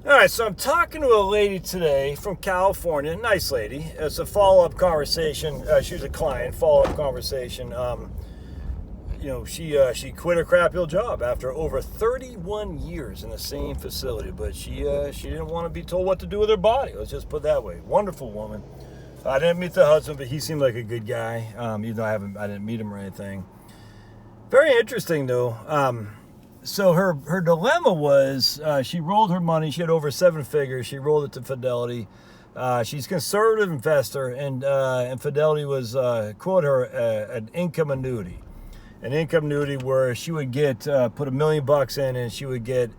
All right, so I'm talking to a lady today from California, nice lady. It's a follow-up conversation. She was a client, follow-up conversation. She quit her crappy old job after over 31 years in the same facility, but she didn't want to be told what to do with her body. Let's just put it that way. Wonderful woman. I didn't meet the husband, but he seemed like a good guy. Even though I didn't meet him or anything. Very interesting though. So her dilemma was she rolled her money. She had over 7 figures. She rolled it to Fidelity. She's a conservative investor, and Fidelity was quote her an income annuity. An income annuity where she would get put $1 million in, and she would get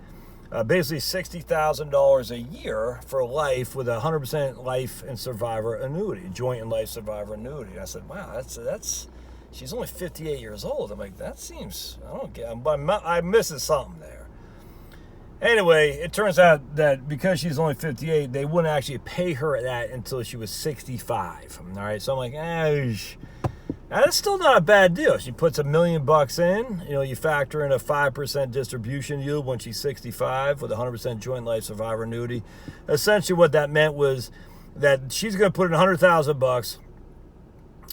basically $60,000 a year for life with a 100% life and survivor annuity, joint and life survivor annuity. And I said, wow, that's. She's only 58 years old. I'm like, that seems, I don't get, I'm missing something there. Anyway, it turns out that because she's only 58, they wouldn't actually pay her that until she was 65. All right, so I'm like, that's still not a bad deal. She puts $1 million in. You factor in a 5% distribution yield when she's 65 with a 100% joint life survivor annuity. Essentially, what that meant was that she's going to put in $100,000.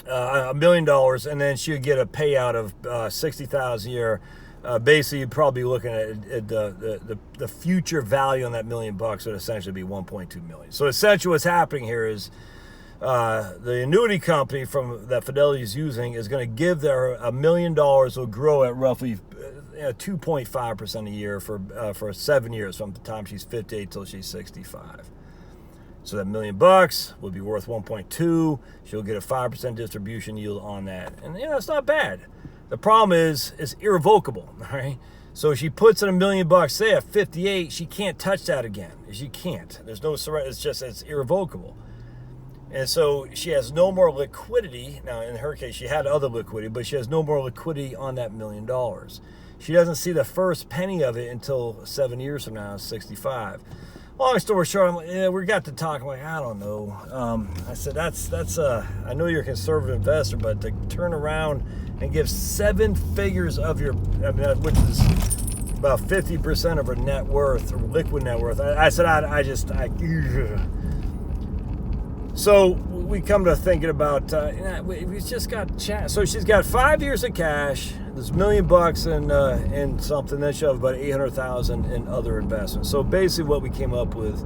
$1 million, and then she would get a payout of $60,000 a year. Basically, you'd probably be looking at the future value on that $1 million would essentially be $1.2 million. So essentially, what's happening here is the annuity company that Fidelity is using is going to give their $1 million will grow at roughly 2.5% a year for 7 years from the time she's 58 till she's 65. So that $1 million will be worth 1.2. She'll get a 5% distribution yield on that, and it's not bad. The problem is it's irrevocable. All right. So she puts in $1 million, say at 58, she can't touch that again. She can't. There's no surrender. It's irrevocable, and so she has no more liquidity. Now, in her case, she had other liquidity, but she has no more liquidity on that $1 million. She doesn't see the first penny of it until 7 years from now, 65. Long story short, we got to talk. I'm like, I don't know. I said, that's I know you're a conservative investor, but to turn around and give 7 figures of your, which is about 50% of her net worth or liquid net worth. I said, So we come to thinking about, we just got chat. So she's got 5 years of cash. There's $1 million in something. Then she'll have about $800,000 in other investments. So basically, what we came up with,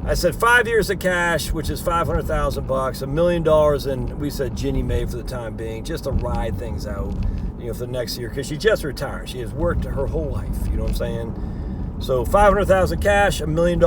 I said 5 years of cash, which is $500,000, $1 million, and we said Ginnie Mae for the time being, just to ride things out, for the next year, because she just retired. She has worked her whole life. You know what I'm saying? So $500,000 cash, $1 million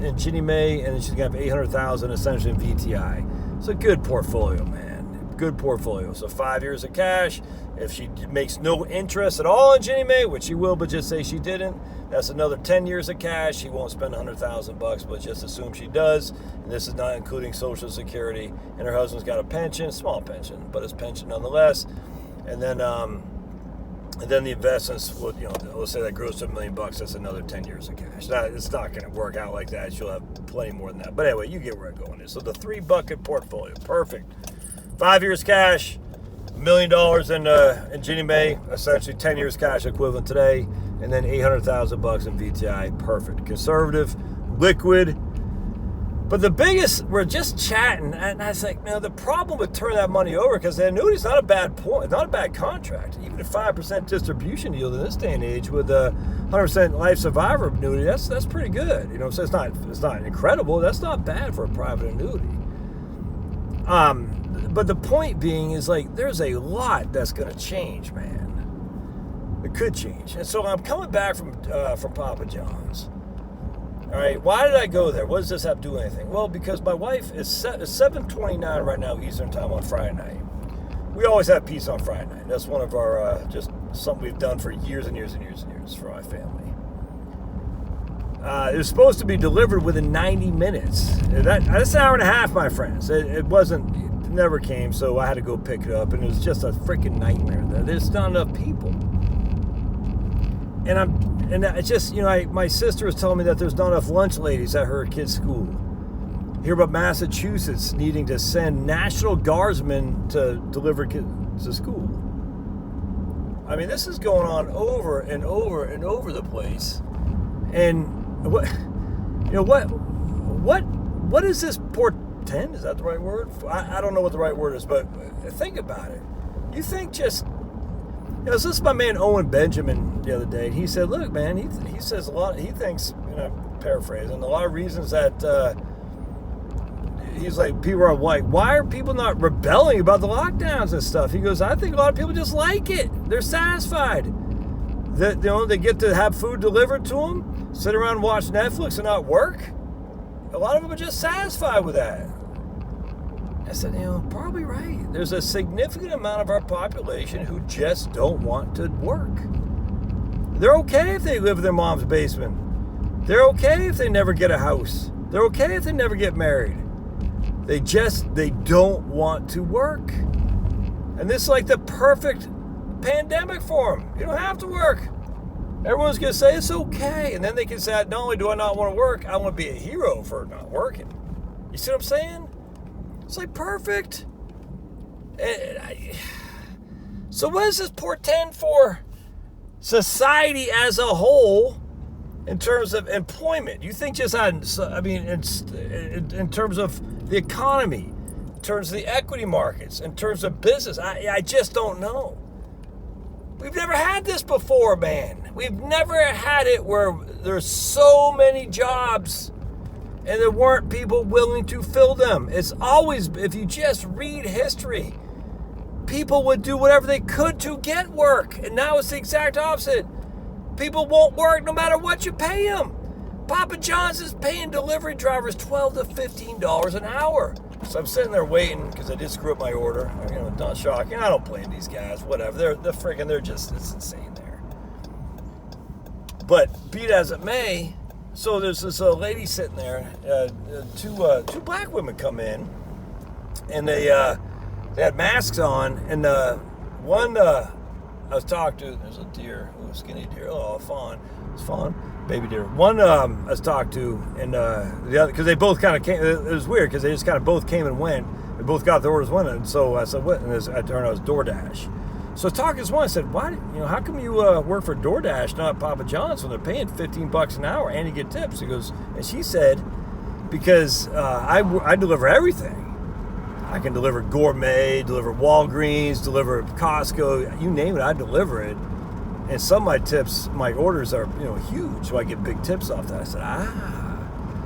in Ginnie Mae, and then she's gonna have $800,000 essentially in VTI. It's a good portfolio, man. Good portfolio. So 5 years of cash. If she makes no interest at all in Ginnie Mae, which she will, but just say she didn't, that's another 10 years of cash. She won't spend $100,000, but just assume she does. And this is not including Social Security. And her husband's got a pension, small pension, but it's pension nonetheless. And then the investments would, let's say that grows to $1 million. That's another 10 years of cash. It's not going to work out like that. She'll have plenty more than that. But anyway, you get where I'm going. So the 3-bucket portfolio, perfect. 5 years cash, $1 million in Ginnie Mae, essentially 10 years cash equivalent today, and then $800,000 in VTI. Perfect. Conservative, liquid. But the biggest, we're just chatting, and I was like, the problem with turning that money over, because the annuity is not a bad point, not a bad contract. Even a 5% distribution yield in this day and age with a 100% life survivor annuity, that's pretty good. So it's not incredible. That's not bad for a private annuity. But the point being is, there's a lot that's going to change, man. It could change. And so I'm coming back from Papa John's. All right, why did I go there? What does this have to do with anything? Well, because my wife is 7:29 right now Eastern time on Friday night. We always have pizza on Friday night. That's one of our, just something we've done for years and years and years and years for my family. It was supposed to be delivered within 90 minutes. That's an hour and a half, my friends. It never came, so I had to go pick it up, and it was just a freaking nightmare. There's not enough people. And it's just, my sister was telling me that there's not enough lunch ladies at her kid's school. Hear about Massachusetts needing to send National Guardsmen to deliver kids to school. I mean, this is going on over and over and over the place. And what, what is this portend? Is that the right word? I don't know what the right word is, but think about it. You think just, this is my man Owen Benjamin the other day. He said, look, man, he says a lot, he thinks, paraphrasing, a lot of reasons that, he's like, people are like, why are people not rebelling about the lockdowns and stuff? He goes, I think a lot of people just like it. They're satisfied. That, they get to have food delivered to them, sit around and watch Netflix and not work. A lot of them are just satisfied with that. I said, probably right. There's a significant amount of our population who just don't want to work. They're okay if they live in their mom's basement. They're okay if they never get a house. They're okay if they never get married. They don't want to work. And this is like the perfect pandemic for them. You don't have to work. Everyone's going to say it's okay. And then they can say, not only do I not want to work, I want to be a hero for not working. You see what I'm saying? It's like perfect. So what does this portend for society as a whole in terms of employment? You think just in terms of the economy, in terms of the equity markets, in terms of business, I just don't know. We've never had this before, man. We've never had it where there's so many jobs and there weren't people willing to fill them. It's always, if you just read history, people would do whatever they could to get work. And now it's the exact opposite. People won't work no matter what you pay them. Papa John's is paying delivery drivers $12 to $15 an hour. So I'm sitting there waiting because I did screw up my order. Not shocking. I don't blame these guys. Whatever. It's insane there. But be it as it may, so there's this lady sitting there. Two black women come in, and they had masks on, and one I was talking to. There's a deer, a skinny deer. Oh, fawn. It's fawn. Baby deer. One I was talking to, and the other, because they both kind of came. It was weird because they just kind of both came and went. They both got the orders went, and so I said, "What?" And I turned out it was DoorDash. So talking to one, I said, "Why? How come you work for DoorDash, not Papa John's, when they're paying $15 an hour and you get tips?" He goes, and she said, "Because I deliver everything. I can deliver gourmet, deliver Walgreens, deliver Costco, you name it, I deliver it. And some of my tips, my orders are, huge, so I get big tips off that." I said,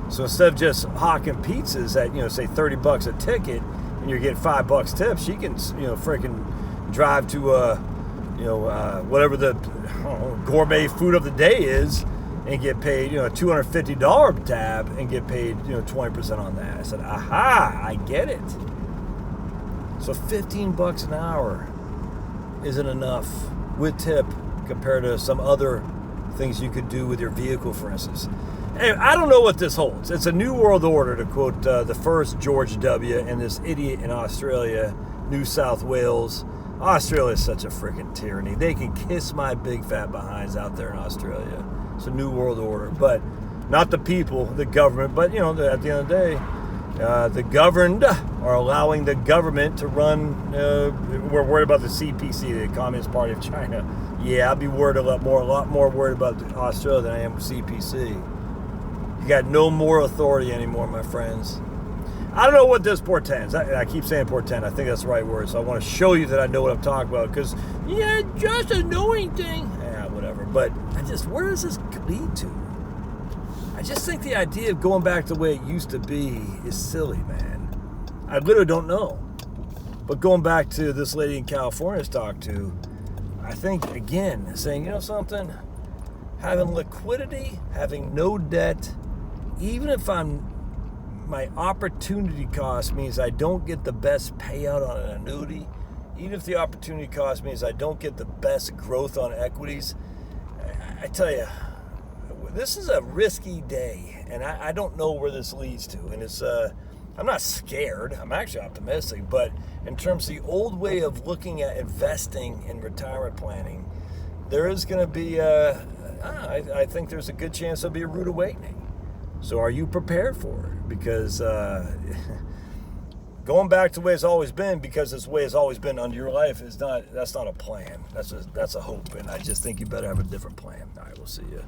So instead of just hawking pizzas at, say $30 a ticket, and you're getting $5 tips, she can, freaking drive to, whatever the gourmet food of the day is, and get paid, a $250 tab, and get paid, 20% on that. I said, I get it. So $15 an hour isn't enough with tip compared to some other things you could do with your vehicle, for instance. Anyway, I don't know what this holds. It's a new world order, to quote the first George W. and this idiot in Australia, New South Wales. Australia is such a freaking tyranny. They can kiss my big fat behinds out there in Australia. It's a new world order, but not the people, the government. But, at the end of the day, the governed are allowing the government to run. We're worried about the CPC, the Communist Party of China. Yeah, I'd be worried a lot more worried about Australia than I am with CPC. You got no moral authority anymore, my friends. I don't know what this portends. I keep saying portend. I think that's the right word. So I want to show you that I know what I'm talking about. Because, just a knowing thing. Yeah, whatever. But where does this lead to? I just think the idea of going back to the way it used to be is silly, man. I literally don't know. But going back to this lady in California I talked to, I think, again, saying, something? Having liquidity, having no debt, even if my opportunity cost means I don't get the best payout on an annuity, even if the opportunity cost means I don't get the best growth on equities, I tell you, this is a risky day, and I don't know where this leads to. And it's I'm not scared. I'm actually optimistic. But in terms of the old way of looking at investing in retirement planning, there is going to be, I think there's a good chance there'll be a rude awakening. So are you prepared for it? Because going back to the way it's always been, because this way it's always been under your life, that's not a plan. That's a hope. And I just think you better have a different plan. All right, we'll see you.